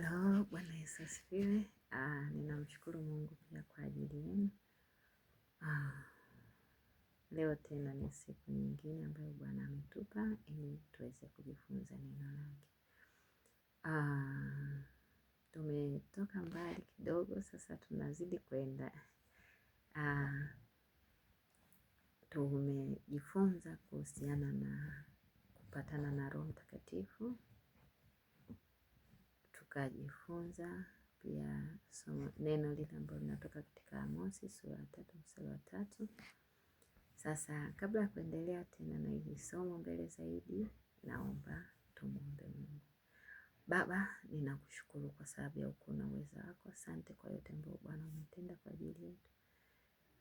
Halo, Bwana Yesu asifiwe. Ninamshukuru Mungu pia kwa ajili yenu. Leo tena ni siku nyingine ambayo Bwana ametupa ili tuweze kujifunza neno lake. Tumetoka mbali kidogo, sasa tunazidi kwenda. Tumejifunza kuhusiana na kupatana na Roho Mtakatifu. Tukajifunza pia neno lile ambalo linatoka katika Amosi sura ya 3:3. Sasa kabla ya kuendelea tena na hili somo mbele zaidi, naomba tumuombe Mungu. Baba, ninakushukuru kwa sababu ya ukuu na uweza wako. Asante kwa yote ambayo Bwana umetenda kwa ajili yetu.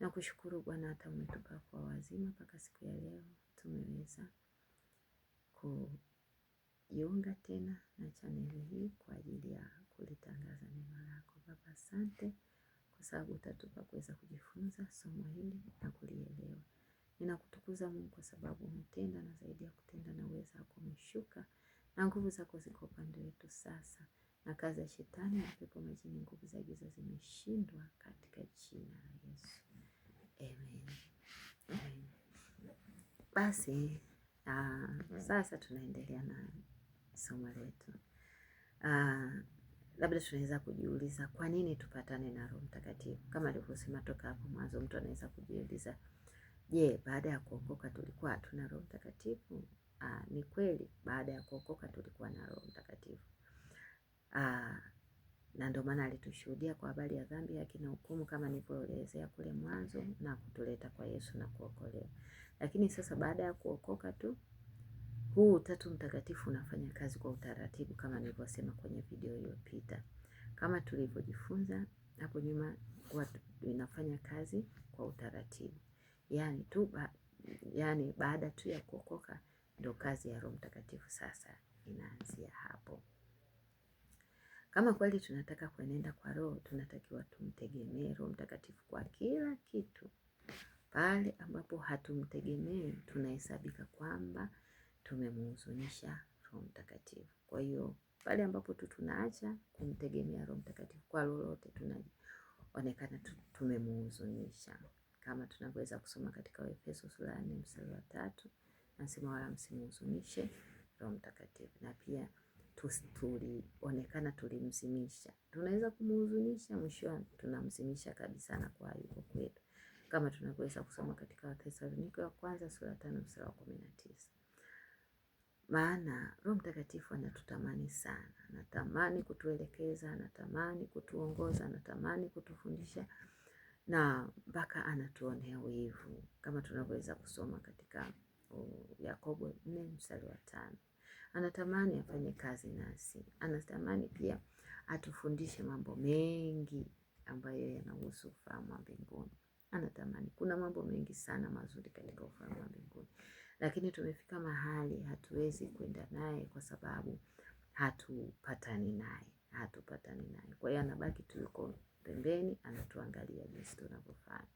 Nakushukuru Bwana hata umetupa kwa wazima mpaka siku ya leo tumeweza kujiunga tena na chaneli hii kwa ajili ya kulitangaza neno lako. Baba, asante kwa sababu utatupa kuweza kujifunza somo hili na kulielewa. Ninakutukuza Mungu kwa sababu umetenda, na zaidi ya kutenda na uweza wako umeshuka na nguvu zako ziko upande wetu sasa, na kazi ya shetani na pepo majini, nguvu za giza zimeshindwa katika jina la Yesu. Amen. Amen. Basi sasa tunaendelea na somo letu. Labda tunaweza kujiuliza kwa nini tupatane na Roho Mtakatifu? Kama alivyosema toka hapo mwanzo, mtu anaweza kujiuliza, je, baada ya kuokoka tulikuwa hatuna Roho Mtakatifu? Ni kweli baada ya kuokoka tulikuwa na Roho Mtakatifu. Na ndio maana alitushuhudia kwa habari ya dhambi, haki na hukumu, kama nilivyoelezea kule mwanzo, na kutuleta kwa Yesu na kuokolewa. Lakini sasa baada ya kuokoka tu, huu Utatu Mtakatifu unafanya kazi kwa utaratibu, kama nilivyosema kwenye video iliyopita. Kama tulivyojifunza hapo nyuma, inafanya kazi kwa utaratibu. Yaani baada tu ya kuokoka ndio kazi ya Roho Mtakatifu sasa inaanzia hapo. Kama kweli tunataka kuenenda kwa Roho, tunatakiwa tumtegemee Roho Mtakatifu kwa kila kitu. Pale ambapo hatumtegemei, tunahesabika kwamba tumemhuzunisha Roho Mtakatifu. Kwa hiyo pale ambapo tunaacha kumtegemea Roho Mtakatifu kwa lolote, tunaonekana tumemhuzunisha. Kama tunavyoweza kusoma katika Waefeso sura ya 4:3, nasema wala msimhuzunishe Roho Mtakatifu. Na pia tulionekana tulimzimisha. Tunaweza kumhuzunisha, mwisho tunamzimisha kabisa na kwa yuko kwetu. Kama tunavyoweza kusoma katika Wathesalonike wa kwanza sura ya 5:19. Maana Roho Mtakatifu anatutamani sana. Anatamani kutuelekeza, anatamani kutuongoza, anatamani kutufundisha, na mpaka anatuonea wivu. Kama tunavyoweza kusoma katika Yakobo 4:5. Anatamani afanye kazi nasi. Anatamani pia atufundishe mambo mengi ambayo yanahusu ufalme wa mbinguni. Anatamani. Kuna mambo mengi sana mazuri katika ufalme wa mbinguni. Lakini tumefika mahali hatuwezi kwenda naye kwa sababu hatupatani naye. Kwa hiyo anabaki tu yuko pembeni, anatuangalia jinsi tunavyofanya.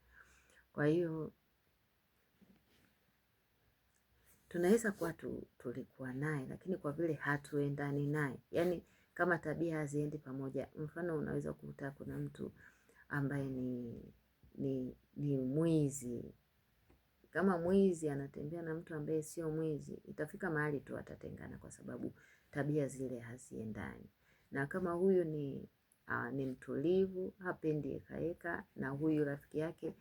Kwa hiyo tunaweza kuwa tulikuwa naye, lakini kwa vile hatuendani naye, yaani kama tabia haziendi pamoja. Mfano, unaweza kukuta kuna mtu ambaye ni mwizi. Kama mwizi anatembea na mtu ambaye sio mwizi, itafika mahali tu watatengana kwa sababu tabia zile haziendani. Na kama huyu ni mtulivu, hapendi hekaheka, na huyu rafiki yake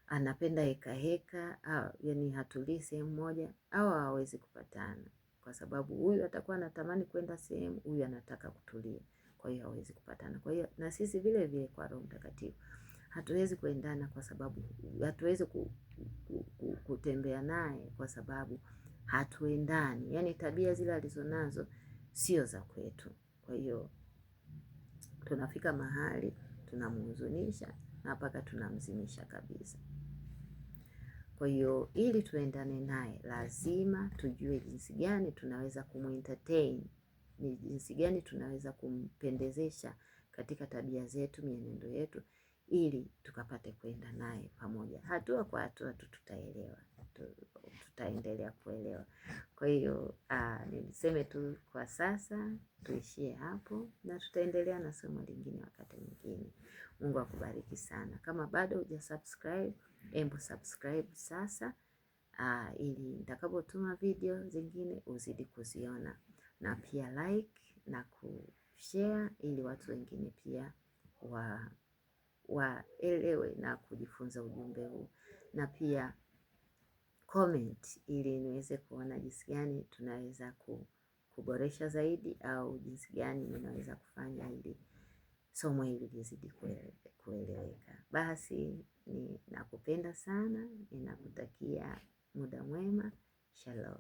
anapenda hekaheka, yaani hatulii sehemu moja, hawawezi kupatana. Kwa sababu huyu atakuwa anatamani kwenda sehemu, huyu anataka kutulia. Kwa hiyo hawezi kupatana. Kwa hiyo na sisi vile vile kwa Roho Mtakatifu hatuwezi kuendana kwa sababu hatuwezi kutembea naye kwa sababu hatuendani. Yaani tabia zile alizonazo sio za kwetu. Kwa hiyo tunafika mahali tunamhuzunisha na mpaka tunamzimisha kabisa. Kwa hiyo ili tuendane naye lazima tujue jinsi gani tunaweza kumentertain, ni jinsi gani tunaweza kumpendezesha katika tabia zetu, mienendo yetu, ili tukapate kwenda naye pamoja. Hatua kwa hatua tu tutaelewa tutaendelea kuelewa. Kwa hiyo niseme tu kwa sasa tuishie hapo, na tutaendelea na somo lingine wakati mwingine. Mungu akubariki sana. Kama bado hujasubscribe, hebu subscribe sasa, ili nitakapotuma video zingine uzidi kuziona, na pia like na kushare ili watu wengine pia waelewe na kujifunza ujumbe huu, na pia comment ili niweze kuona jinsi gani tunaweza kuboresha zaidi, au jinsi gani ninaweza kufanya ili somo hili lizidi kueleweka. Basi nakupenda sana, ninakutakia muda mwema. Shalom.